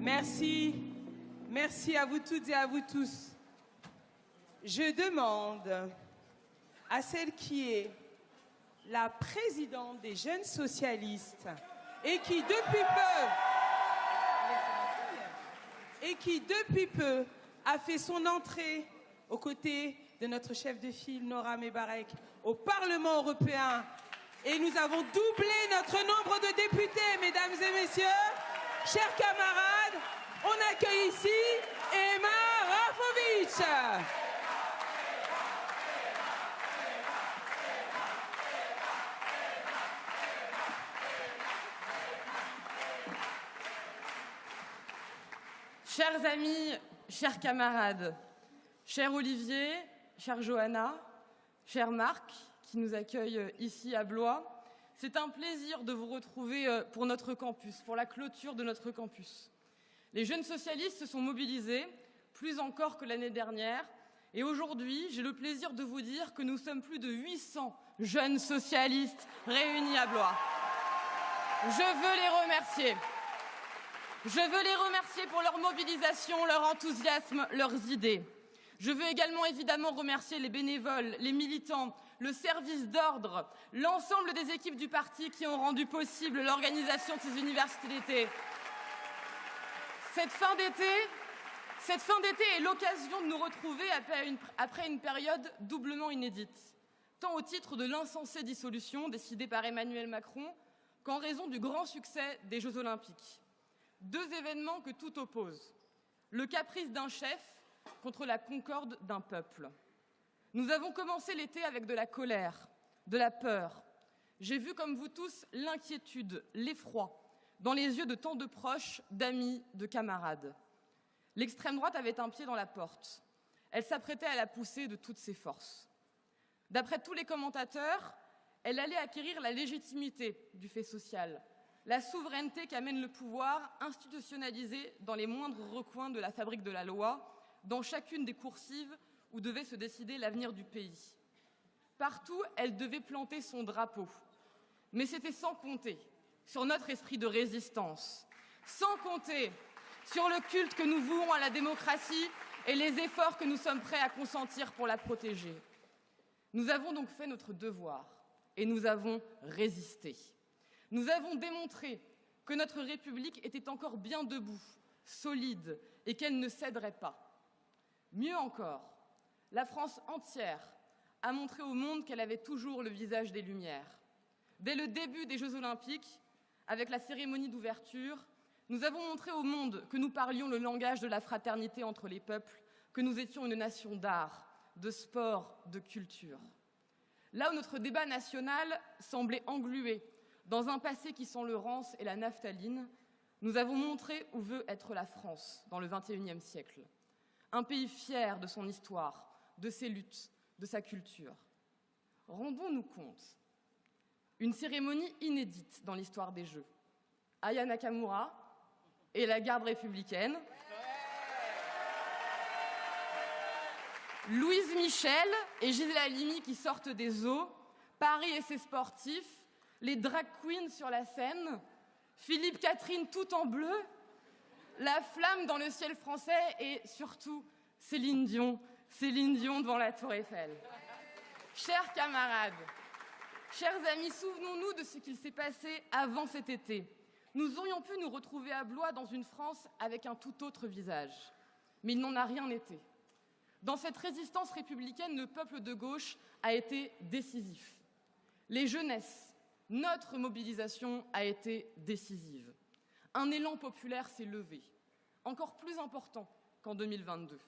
Merci. Merci à vous toutes et à vous tous. Je demande à celle qui est la présidente des jeunes socialistes et qui depuis peu a fait son entrée aux côtés de notre chef de file Nora Mebarek au Parlement européen. Et nous avons doublé notre nombre de députés, mesdames et messieurs. Chers camarades, on accueille ici Emma Rafovic. Chers amis, chers camarades, cher Olivier, chère Johanna, cher Marc, qui nous accueille ici à Blois, c'est un plaisir de vous retrouver pour notre campus, pour la clôture de notre campus. Les jeunes socialistes se sont mobilisés, plus encore que l'année dernière, et aujourd'hui, j'ai le plaisir de vous dire que nous sommes plus de 800 jeunes socialistes réunis à Blois. Je veux les remercier. Je veux les remercier pour leur mobilisation, leur enthousiasme, leurs idées. Je veux également évidemment remercier les bénévoles, les militants, le service d'ordre, l'ensemble des équipes du parti qui ont rendu possible l'organisation de ces universités d'été. Cette fin d'été est l'occasion de nous retrouver après une période doublement inédite, tant au titre de l'insensée dissolution décidée par Emmanuel Macron qu'en raison du grand succès des Jeux Olympiques. Deux événements que tout oppose. Le caprice d'un chef contre la concorde d'un peuple. Nous avons commencé l'été avec de la colère, de la peur. J'ai vu, comme vous tous, l'inquiétude, l'effroi dans les yeux de tant de proches, d'amis, de camarades. L'extrême droite avait un pied dans la porte. Elle s'apprêtait à la pousser de toutes ses forces. D'après tous les commentateurs, elle allait acquérir la légitimité du fait social, la souveraineté qu'amène le pouvoir institutionnalisé dans les moindres recoins de la fabrique de la loi, dans chacune des coursives où devait se décider l'avenir du pays. Partout, elle devait planter son drapeau. Mais c'était sans compter sur notre esprit de résistance, sans compter sur le culte que nous vouons à la démocratie et les efforts que nous sommes prêts à consentir pour la protéger. Nous avons donc fait notre devoir et nous avons résisté. Nous avons démontré que notre République était encore bien debout, solide et qu'elle ne céderait pas. Mieux encore, la France entière a montré au monde qu'elle avait toujours le visage des Lumières. Dès le début des Jeux Olympiques, avec la cérémonie d'ouverture, nous avons montré au monde que nous parlions le langage de la fraternité entre les peuples, que nous étions une nation d'art, de sport, de culture. Là où notre débat national semblait englué dans un passé qui sent le rance et la naphtaline, nous avons montré où veut être la France dans le XXIe siècle. Un pays fier de son histoire, de ses luttes, de sa culture. Rendons-nous compte. Une cérémonie inédite dans l'histoire des Jeux. Aya Nakamura et la garde républicaine. Louise Michel et Gisèle Halimi qui sortent des eaux. Paris et ses sportifs. Les drag queens sur la scène, Philippe Catherine tout en bleu, la flamme dans le ciel français et surtout Céline Dion devant la Tour Eiffel. Chers camarades, chers amis, souvenons-nous de ce qu'il s'est passé avant cet été. Nous aurions pu nous retrouver à Blois dans une France avec un tout autre visage. Mais il n'en a rien été. Dans cette résistance républicaine, le peuple de gauche a été décisif. Les jeunesses, notre mobilisation a été décisive. Un élan populaire s'est levé, encore plus important qu'en 2022.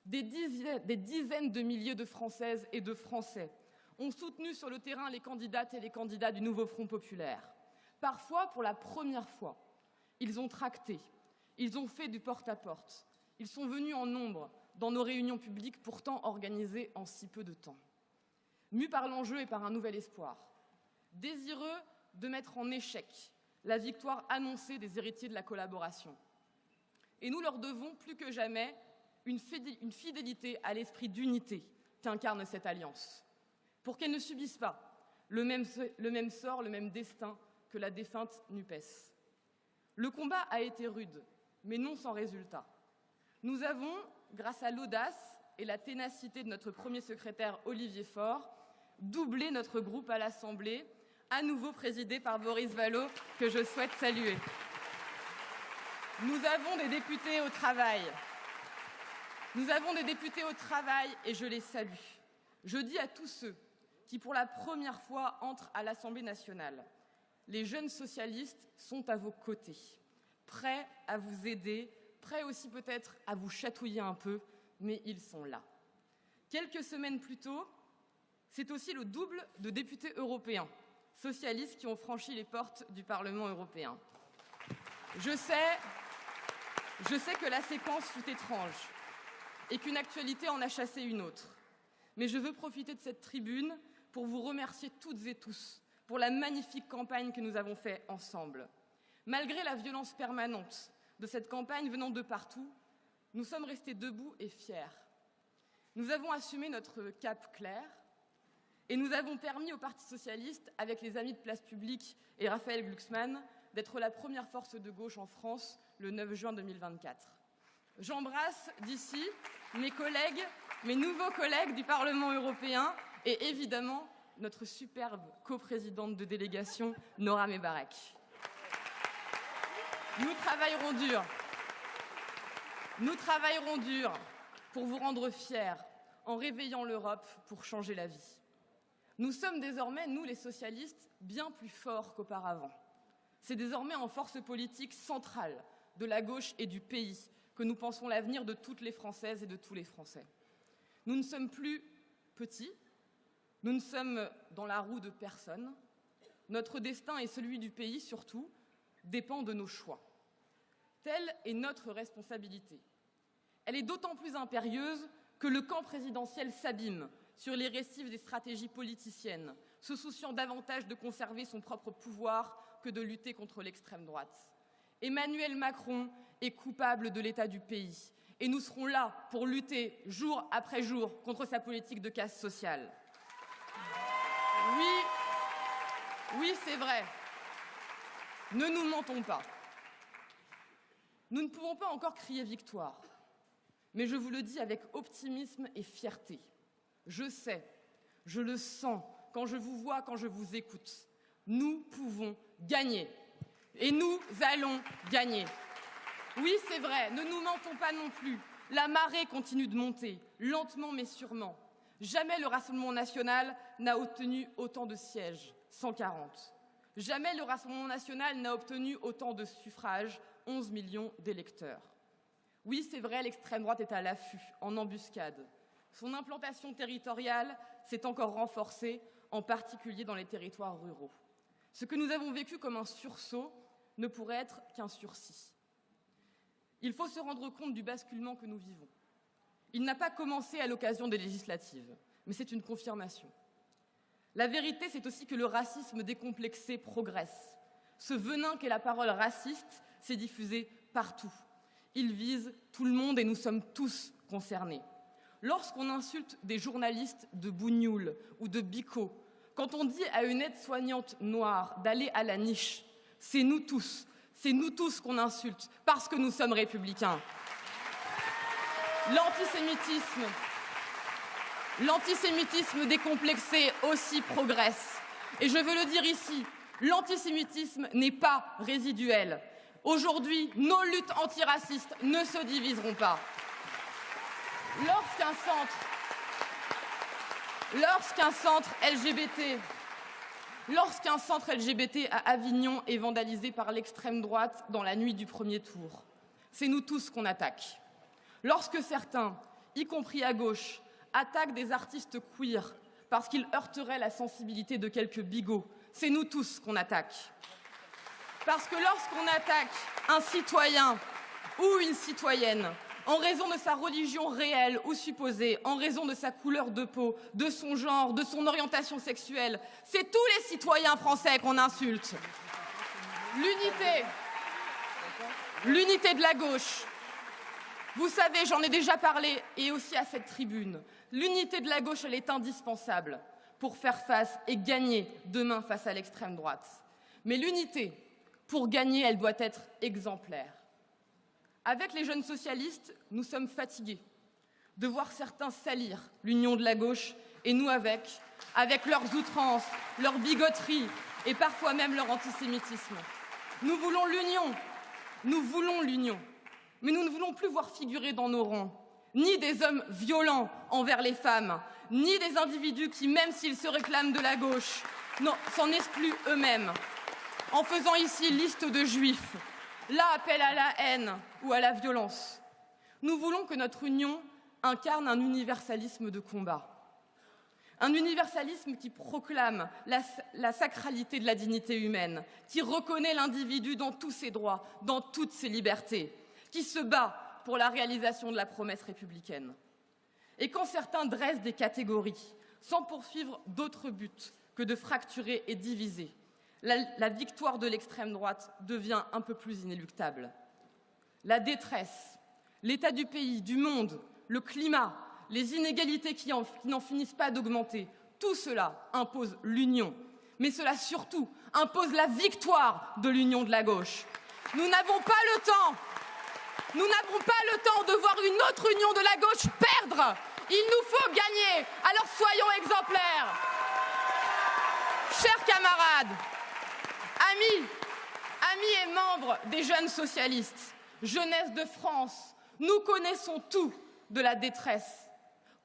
Des dizaines de milliers de Françaises et de Français ont soutenu sur le terrain les candidates et les candidats du nouveau Front populaire. Parfois, pour la première fois, ils ont tracté, ils ont fait du porte-à-porte. Ils sont venus en nombre dans nos réunions publiques, pourtant organisées en si peu de temps. Mus par l'enjeu et par un nouvel espoir, désireux de mettre en échec la victoire annoncée des héritiers de la collaboration. Et nous leur devons plus que jamais une fidélité à l'esprit d'unité qu'incarne cette alliance, pour qu'elle ne subisse pas le même sort, le même destin que la défunte NUPES. Le combat a été rude, mais non sans résultat. Nous avons, grâce à l'audace et la ténacité de notre premier secrétaire Olivier Faure, doublé notre groupe à l'Assemblée, à nouveau présidé par Boris Vallaud, que je souhaite saluer. Nous avons des députés au travail. Nous avons des députés au travail et je les salue. Je dis à tous ceux qui, pour la première fois, entrent à l'Assemblée nationale, les jeunes socialistes sont à vos côtés, prêts à vous aider, prêts aussi peut-être à vous chatouiller un peu, mais ils sont là. Quelques semaines plus tôt, c'est aussi le double de députés européens, socialistes, qui ont franchi les portes du Parlement européen. Je sais que la séquence fut étrange et qu'une actualité en a chassé une autre. Mais je veux profiter de cette tribune pour vous remercier toutes et tous pour la magnifique campagne que nous avons faite ensemble. Malgré la violence permanente de cette campagne venant de partout, nous sommes restés debout et fiers. Nous avons assumé notre cap clair et nous avons permis au Parti socialiste, avec les Amis de Place Publique et Raphaël Glucksmann, d'être la première force de gauche en France le 9 juin 2024. J'embrasse d'ici mes collègues, mes nouveaux collègues du Parlement européen et évidemment notre superbe coprésidente de délégation, Nora Mebarek. Nous travaillerons dur pour vous rendre fiers en réveillant l'Europe pour changer la vie. Nous sommes désormais, nous les socialistes, bien plus forts qu'auparavant. C'est désormais en force politique centrale de la gauche et du pays que nous pensons l'avenir de toutes les Françaises et de tous les Français. Nous ne sommes plus petits, nous ne sommes dans la roue de personne. Notre destin et celui du pays, surtout, dépend de nos choix. Telle est notre responsabilité. Elle est d'autant plus impérieuse que le camp présidentiel s'abîme sur les récifs des stratégies politiciennes, se souciant davantage de conserver son propre pouvoir que de lutter contre l'extrême droite. Emmanuel Macron est coupable de l'état du pays et nous serons là pour lutter jour après jour contre sa politique de casse sociale. Oui, c'est vrai. Ne nous mentons pas. Nous ne pouvons pas encore crier victoire, mais je vous le dis avec optimisme et fierté. Je sais, je le sens quand je vous vois, quand je vous écoute. Nous pouvons gagner. Et nous allons gagner. Oui, c'est vrai, ne nous mentons pas non plus. La marée continue de monter, lentement mais sûrement. Jamais le Rassemblement national n'a obtenu autant de sièges, 140. Jamais le Rassemblement national n'a obtenu autant de suffrages, 11 millions d'électeurs. Oui, c'est vrai, l'extrême droite est à l'affût, en embuscade. Son implantation territoriale s'est encore renforcée, en particulier dans les territoires ruraux. Ce que nous avons vécu comme un sursaut ne pourrait être qu'un sursis. Il faut se rendre compte du basculement que nous vivons. Il n'a pas commencé à l'occasion des législatives, mais c'est une confirmation. La vérité, c'est aussi que le racisme décomplexé progresse. Ce venin qu'est la parole raciste s'est diffusé partout. Il vise tout le monde et nous sommes tous concernés. Lorsqu'on insulte des journalistes de Bougnoul ou de Bicot, quand on dit à une aide-soignante noire d'aller à la niche, c'est nous tous qu'on insulte parce que nous sommes républicains. L'antisémitisme décomplexé aussi progresse. Et je veux le dire ici, l'antisémitisme n'est pas résiduel. Aujourd'hui, nos luttes antiracistes ne se diviseront pas. Lorsqu'un centre LGBT à Avignon est vandalisé par l'extrême droite dans la nuit du premier tour, c'est nous tous qu'on attaque. Lorsque certains, y compris à gauche, attaquent des artistes queer parce qu'ils heurteraient la sensibilité de quelques bigots, c'est nous tous qu'on attaque. Parce que lorsqu'on attaque un citoyen ou une citoyenne en raison de sa religion réelle ou supposée, en raison de sa couleur de peau, de son genre, de son orientation sexuelle, c'est tous les citoyens français qu'on insulte. L'unité de la gauche. Vous savez, j'en ai déjà parlé, et aussi à cette tribune. L'unité de la gauche, elle est indispensable pour faire face et gagner demain face à l'extrême droite. Mais l'unité, pour gagner, elle doit être exemplaire. Avec les jeunes socialistes, nous sommes fatigués de voir certains salir l'union de la gauche et nous avec leurs outrances, leurs bigoteries et parfois même leur antisémitisme. Nous voulons l'union, mais nous ne voulons plus voir figurer dans nos rangs ni des hommes violents envers les femmes, ni des individus qui, même s'ils se réclament de la gauche, s'en excluent eux-mêmes, en faisant ici liste de juifs. Là, appel à la haine ou à la violence. Nous voulons que notre union incarne un universalisme de combat. Un universalisme qui proclame la sacralité de la dignité humaine, qui reconnaît l'individu dans tous ses droits, dans toutes ses libertés, qui se bat pour la réalisation de la promesse républicaine. Et quand certains dressent des catégories, sans poursuivre d'autres buts que de fracturer et diviser, la victoire de l'extrême droite devient un peu plus inéluctable. La détresse, l'état du pays, du monde, le climat, les inégalités qui n'en finissent pas d'augmenter, tout cela impose l'union. Mais cela surtout impose la victoire de l'union de la gauche. Nous n'avons pas le temps de voir une autre union de la gauche perdre. Il nous faut gagner. Alors soyons exemplaires. Chers camarades, amis et membres des jeunes socialistes, jeunesse de France, nous connaissons tout de la détresse.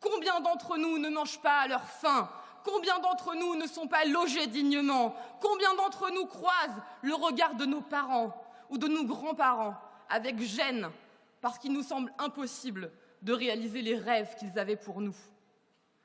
Combien d'entre nous ne mangent pas à leur faim? Combien d'entre nous ne sont pas logés dignement? Combien d'entre nous croisent le regard de nos parents ou de nos grands-parents avec gêne parce qu'il nous semble impossible de réaliser les rêves qu'ils avaient pour nous?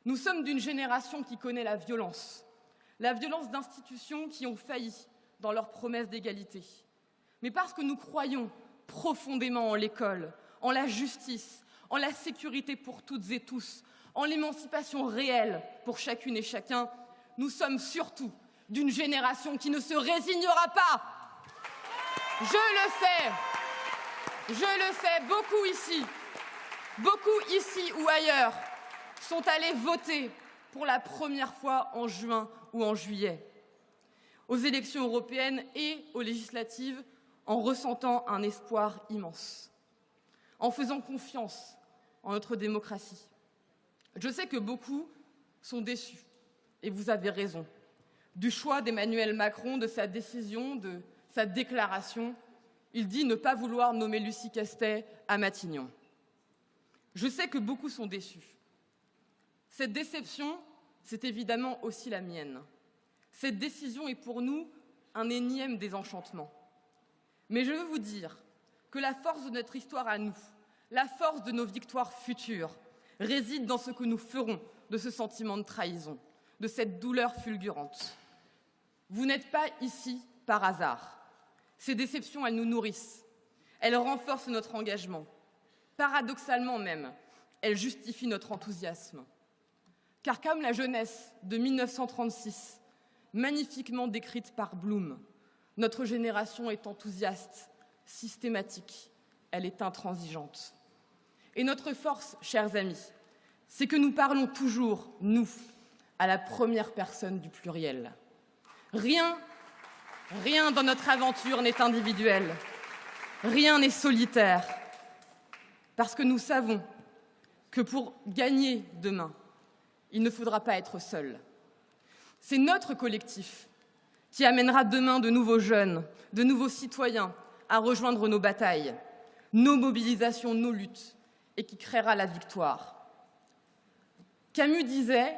Nous sommes d'une génération qui connaît la violence d'institutions qui ont failli dans leurs promesses d'égalité. Mais parce que nous croyons profondément en l'école, en la justice, en la sécurité pour toutes et tous, en l'émancipation réelle pour chacune et chacun, nous sommes surtout d'une génération qui ne se résignera pas. Je le sais, beaucoup ici ou ailleurs sont allés voter pour la première fois en juin ou en juillet, aux élections européennes et aux législatives, en ressentant un espoir immense, en faisant confiance en notre démocratie. Je sais que beaucoup sont déçus, et vous avez raison, du choix d'Emmanuel Macron, de sa décision, de sa déclaration. Il dit ne pas vouloir nommer Lucie Castet à Matignon. Je sais que beaucoup sont déçus. Cette déception, c'est évidemment aussi la mienne. Cette décision est pour nous un énième désenchantement. Mais je veux vous dire que la force de notre histoire à nous, la force de nos victoires futures, réside dans ce que nous ferons de ce sentiment de trahison, de cette douleur fulgurante. Vous n'êtes pas ici par hasard. Ces déceptions, elles nous nourrissent. Elles renforcent notre engagement. Paradoxalement même, elles justifient notre enthousiasme. Car comme la jeunesse de 1936, magnifiquement décrite par Blum, notre génération est enthousiaste, systématique, elle est intransigeante. Et notre force, chers amis, c'est que nous parlons toujours, nous, à la première personne du pluriel. Rien dans notre aventure n'est individuel, rien n'est solitaire, parce que nous savons que pour gagner demain, il ne faudra pas être seul. C'est notre collectif qui amènera demain de nouveaux jeunes, de nouveaux citoyens à rejoindre nos batailles, nos mobilisations, nos luttes, et qui créera la victoire. Camus disait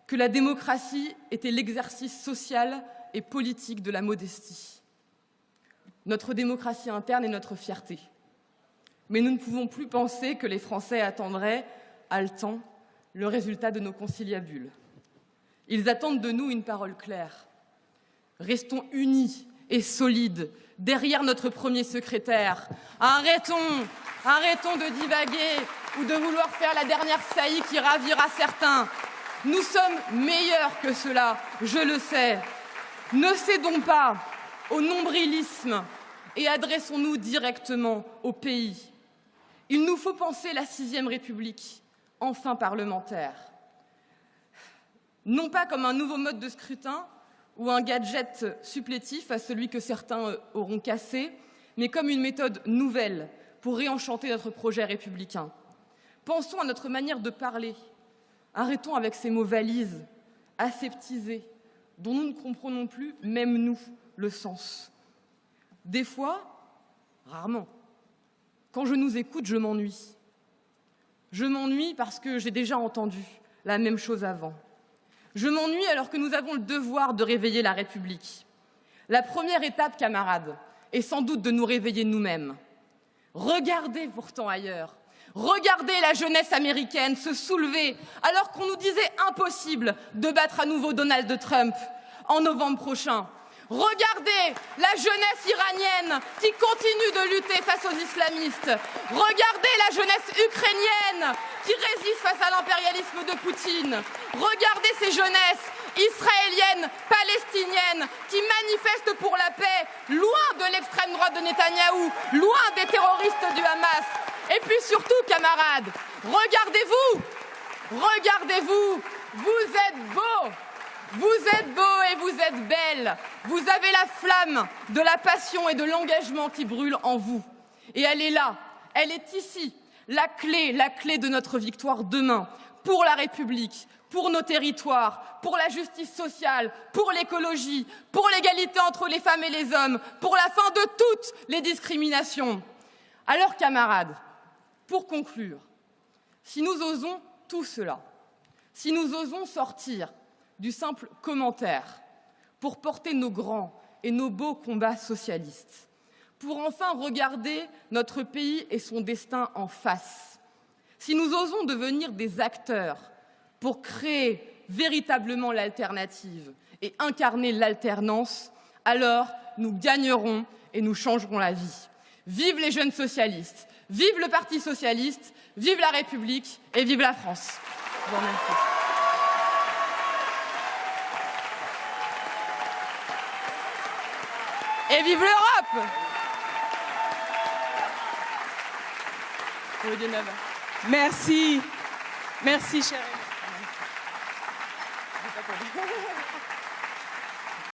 que la démocratie était l'exercice social et politique de la modestie. Notre démocratie interne est notre fierté. Mais nous ne pouvons plus penser que les Français attendraient, haletants, le résultat de nos conciliabules. Ils attendent de nous une parole claire. Restons unis et solides derrière notre premier secrétaire. Arrêtons de divaguer ou de vouloir faire la dernière saillie qui ravira certains. Nous sommes meilleurs que cela, je le sais. Ne cédons pas au nombrilisme et adressons-nous directement au pays. Il nous faut penser la 6e République, enfin parlementaire. Non pas comme un nouveau mode de scrutin ou un gadget supplétif à celui que certains auront cassé, mais comme une méthode nouvelle pour réenchanter notre projet républicain. Pensons à notre manière de parler. Arrêtons avec ces mots valises, aseptisés, dont nous ne comprenons plus, même nous, le sens. Des fois, rarement, quand je nous écoute, je m'ennuie. Je m'ennuie parce que j'ai déjà entendu la même chose avant. Je m'ennuie alors que nous avons le devoir de réveiller la République. La première étape, camarades, est sans doute de nous réveiller nous-mêmes. Regardez pourtant ailleurs. Regardez la jeunesse américaine se soulever alors qu'on nous disait impossible de battre à nouveau Donald Trump en novembre prochain. Regardez la jeunesse iranienne qui continue de lutter face aux islamistes. Regardez la jeunesse ukrainienne qui résiste face à l'impérialisme de Poutine. Regardez ces jeunesses israéliennes, palestiniennes qui manifestent pour la paix, loin de l'extrême droite de Netanyahou, loin des terroristes du Hamas. Et puis surtout, camarades, regardez-vous, regardez-vous, vous êtes beaux. Vous êtes beaux et vous êtes belles. Vous avez la flamme de la passion et de l'engagement qui brûle en vous. Et elle est là, elle est ici, la clé de notre victoire demain, pour la République, pour nos territoires, pour la justice sociale, pour l'écologie, pour l'égalité entre les femmes et les hommes, pour la fin de toutes les discriminations. Alors, camarades, pour conclure, si nous osons tout cela, si nous osons sortir du simple commentaire pour porter nos grands et nos beaux combats socialistes, pour enfin regarder notre pays et son destin en face, si nous osons devenir des acteurs pour créer véritablement l'alternative et incarner l'alternance, alors nous gagnerons et nous changerons la vie. Vive les jeunes socialistes, vive le Parti socialiste, vive la République et vive la France. Je vous remercie. Et vive l'Europe! Merci. Merci, chère.